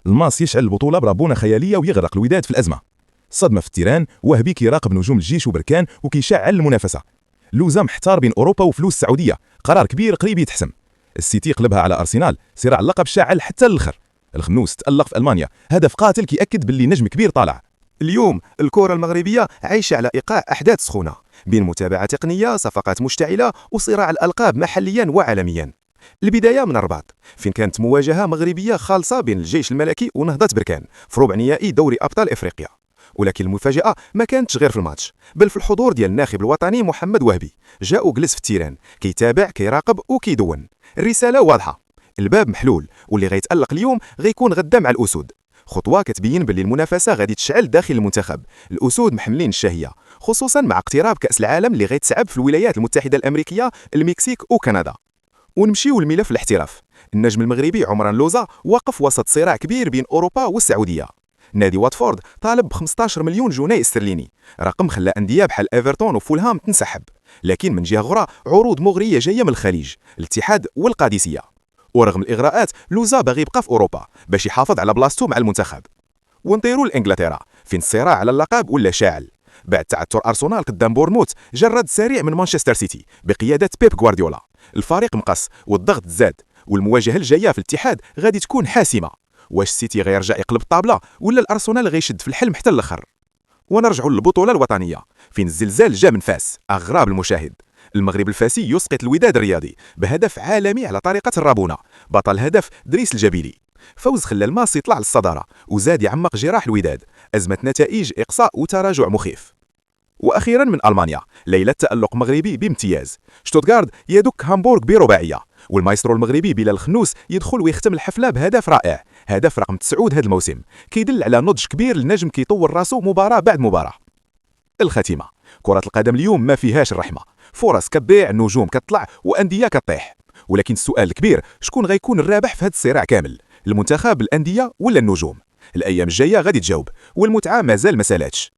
الماس يشعل البطولة برابونة خيالية ويغرق الوداد في الأزمة. صدمة في التيران، وهبي كيراقب نجوم الجيش وبركان وكيشعل المنافسة. لوزا محتار بين أوروبا وفلوس السعودية، قرار كبير قريب يتحسم. السيتي قلبها على أرسنال، صراع اللقب شاعل حتى للآخر. الخنوس تألق في ألمانيا، هدف قاتل كيأكد باللي نجم كبير طالع. اليوم الكرة المغربية عايشة على إيقاع أحداث سخونة بين متابعة تقنية، صفقات مشتعلة، وصراع الألقاب محليا وعالميا. البداية من الرباط، فين كانت مواجهة مغربية خالصة بين الجيش الملكي ونهضة بركان في ربع نهائي دوري أبطال إفريقيا. ولكن المفاجأة ما كانتش غير في الماتش، بل في الحضور ديال الناخب الوطني محمد وهبي. جاء وجلس في التيران كيتابع كيراقب وكيدون. الرسالة واضحة، الباب محلول، واللي غيتألق اليوم غيكون غدا مع الأسود. خطوة كتبين باللي المنافسة غادي تشعل داخل المنتخب. الأسود محملين الشهية، خصوصا مع اقتراب كأس العالم اللي غيتسعب في الولايات المتحدة الأمريكية، المكسيك وكندا. ونمشيو لملف الاحتراف. النجم المغربي عمران لوزا وقف وسط صراع كبير بين أوروبا والسعودية. نادي واتفورد طالب ب 15 مليون جنيه استرليني، رقم خلى أندية بحال ايفرتون وفولهام تنسحب. لكن من جهة أخرى عروض مغرية جاية من الخليج، الاتحاد والقادسية. ورغم الإغراءات لوزا باغي يبقى في أوروبا باش يحافظ على بلاصتو مع المنتخب. ونطيروا لإنجلترا، فين الصراع على اللقب ولا شاعل. بعد تعثر أرسنال قدام بورنموث، جرد سريع من مانشستر سيتي بقيادة بيب غوارديولا. الفريق مقص والضغط زاد، والمواجهة الجاية في الاتحاد غادي تكون حاسمة. واش السيتي غيرجع يقلب الطابلة ولا الأرسنال غيشد في الحلم حتى الآخر؟ ونرجعوا للبطولة الوطنية، فين الزلزال جا من فاس أغراب المشاهد. المغرب الفاسي يسقط الوداد الرياضي بهدف عالمي على طريقة الرابونة، بطل الهدف دريس الجبيلي. فوز خلى الماس يطلع للصدارة وزاد يعمق جراح الوداد، أزمة نتائج، إقصاء وتراجع مخيف. وأخيرا من ألمانيا، ليلة تألق مغربي بامتياز. شتوتغارد يدك هامبورغ برباعية، والمايسترو المغربي بلال الخنوس يدخل ويختم الحفلة بهدف رائع، هدف رقم 9 هذا الموسم، كيدل على نضج كبير للنجم كيطور راسو مباراة بعد مباراة. الختيمة، كرة القدم اليوم ما فيهاش الرحمة، فرص كتضيع، نجوم كتطلع، وأندية كطيح. ولكن السؤال الكبير، شكون غيكون الرابح في هذا الصراع كامل؟ المنتخب، الأندية ولا النجوم؟ الأيام الجاية غادي تجاوب، والمتعة مازال ما سالاتش.